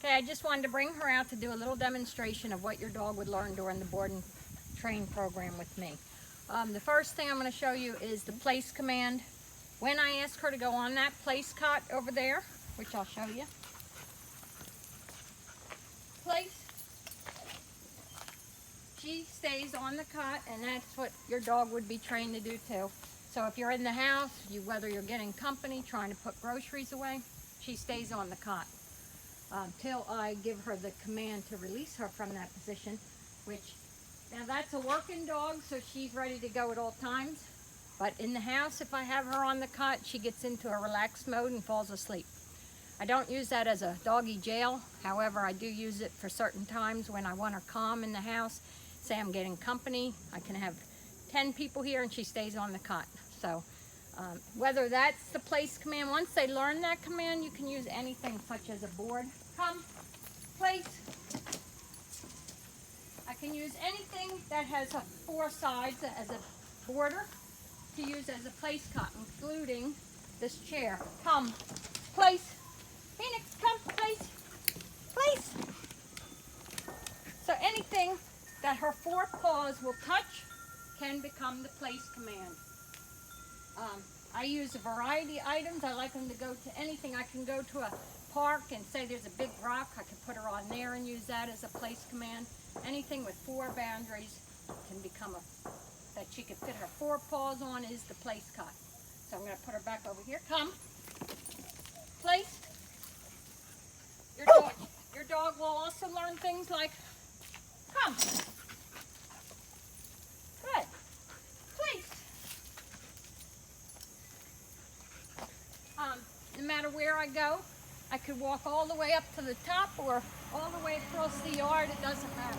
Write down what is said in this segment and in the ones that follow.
Okay, I just wanted to bring her out to do a little demonstration of what your dog would learn during the board and train program with me. The first thing I'm going to show you is the place command. When I ask her to go on that place cot over there, which I'll show you. Place. She stays on the cot, and that's what your dog would be trained to do too. So if you're in the house, whether you're getting company, trying to put groceries away, she stays on the cot till I give her the command to release her from that position, which, now that's a working dog, so she's ready to go at all times. But in the house, if I have her on the cot, she gets into a relaxed mode and falls asleep. I don't use that as a doggy jail. However, I do use it for certain times when I want her calm in the house. Say I'm getting company, I can have 10 people here and she stays on the cot. So whether that's the place command, once they learn that command, you can use anything such as a board. Come, place. I can use anything that has 4 sides as a border to use as a place cot, including this chair. Come, place. Phoenix, come, place. Place. So anything that her 4 paws will touch can become the place command. I use a variety of items. I like them to go to anything. I can go to a park and say there's a big rock. I can put her on there and use that as a place command. Anything with 4 boundaries can become that she can fit her 4 paws on is the place cot. So I'm going to put her back over here. Come. Place. Your dog will also learn things like come. Good. Place. No matter where I go, I could walk all the way up to the top or all the way across the yard. It doesn't matter.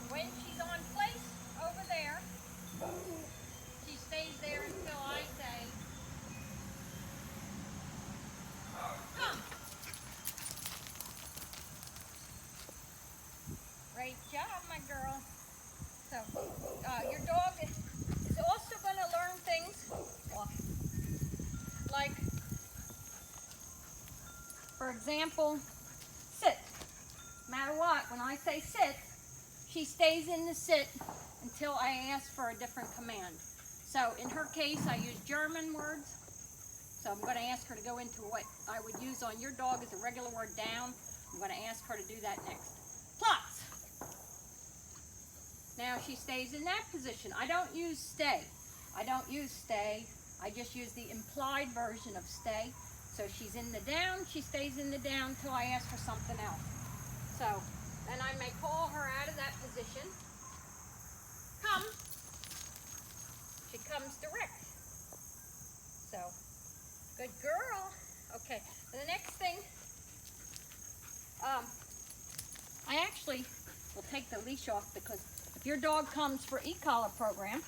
When she's on place over there, she stays there until I say, come. Great job, my girl. So, your dog is also going to learn things like, for example, sit. No matter what, when I say sit, she stays in the sit until I ask for a different command. So in her case, I use German words. So I'm going to ask her to go into what I would use on your dog as a regular word down. I'm going to ask her to do that next. Platz. Now she stays in that position. I don't use stay. I don't use stay. I just use the implied version of stay. So she's in the down. She stays in the down till I ask for something else. So then I may call her out of that position. Come. She comes direct. So, good girl. Okay, the next thing, I actually will take the leash off because if your dog comes for e-collar program,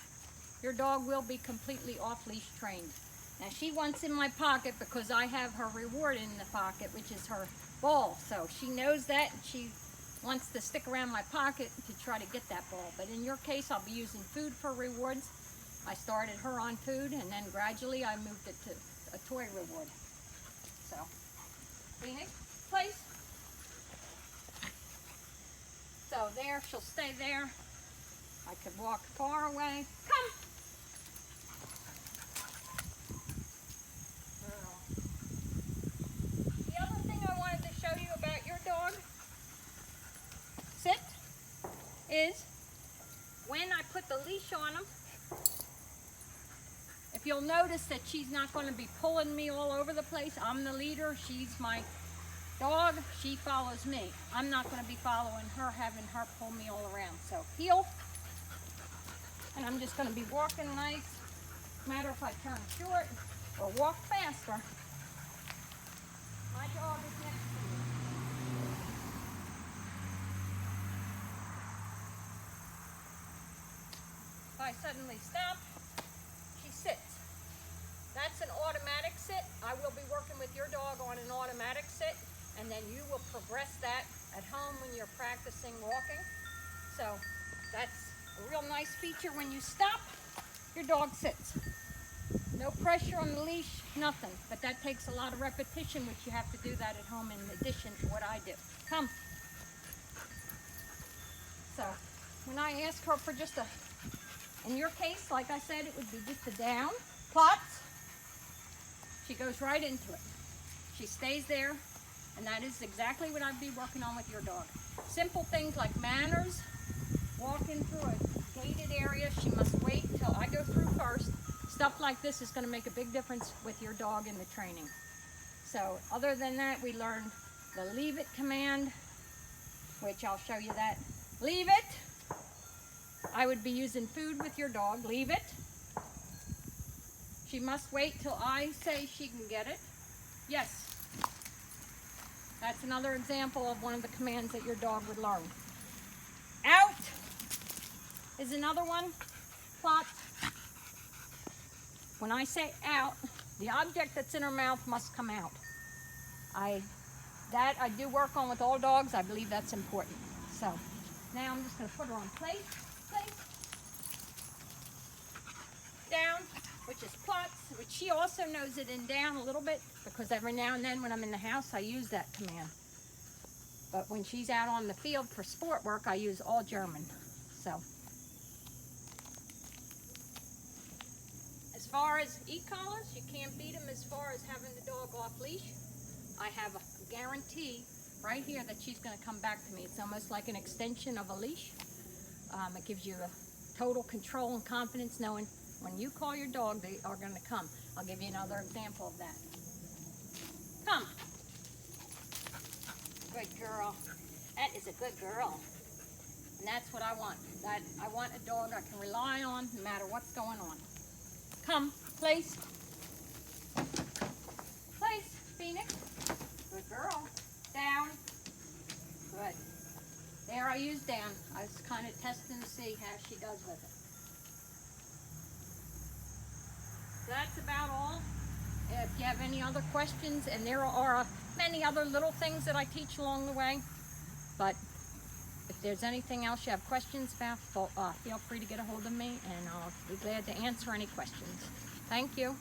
your dog will be completely off-leash trained. Now she wants in my pocket because I have her reward in the pocket, which is her ball. So she knows that and she wants to stick around my pocket to try to get that ball. But in your case, I'll be using food for rewards. I started her on food and then gradually I moved it to a toy reward. So, Phoenix, place. So there, she'll stay there. I could walk far away. Come. The other thing I wanted to show you about your dog, sit, is when I put the leash on him, if you'll notice that she's not going to be pulling me all over the place. I'm the leader. She's my dog. She follows me. I'm not going to be following her, having her pull me all around. So heel. And I'm just going to be walking nice. No matter if I turn short or walk faster. My dog is next to me. If I suddenly stop, she sits. That's an automatic sit. I will be working with your dog on an automatic sit, and then you will progress that at home when you're practicing walking. So that's a real nice feature. When you stop, your dog sits. No pressure on the leash, nothing. But that takes a lot of repetition, which you have to do that at home in addition to what I do. Come. So, when I ask her for just a, in your case, like I said, it would be just a down, plots. She goes right into it. She stays there, and that is exactly what I'd be working on with your dog. Simple things like manners, walking through a gated area, she must wait till I go through first. Stuff like this is going to make a big difference with your dog in the training. So other than that, we learned the leave it command, which I'll show you that. Leave it. I would be using food with your dog. Leave it. She must wait till I say she can get it. Yes. That's another example of one of the commands that your dog would learn. Out is another one. Plot. When I say out, the object that's in her mouth must come out. I do work on with all dogs. I believe that's important. So now I'm just going to put her on place, down, which is plots, which she also knows it in down a little bit, because every now and then when I'm in the house, I use that command. But when she's out on the field for sport work, I use all German. So. As far as e-collars, you can't beat them as far as having the dog off leash. I have a guarantee right here that she's going to come back to me. It's almost like an extension of a leash. It gives you a total control and confidence knowing when you call your dog, they are going to come. I'll give you another example of that. Come. Good girl. That is a good girl. And that's what I want. I want a dog I can rely on no matter what's going on. Come, place. Place, Phoenix. Good girl. Down. Good. There I used down. I was kind of testing to see how she does with it. So that's about all. If you have any other questions, and there are many other little things that I teach along the way, but if there's anything else you have questions about, feel free to get a hold of me, and I'll be glad to answer any questions. Thank you.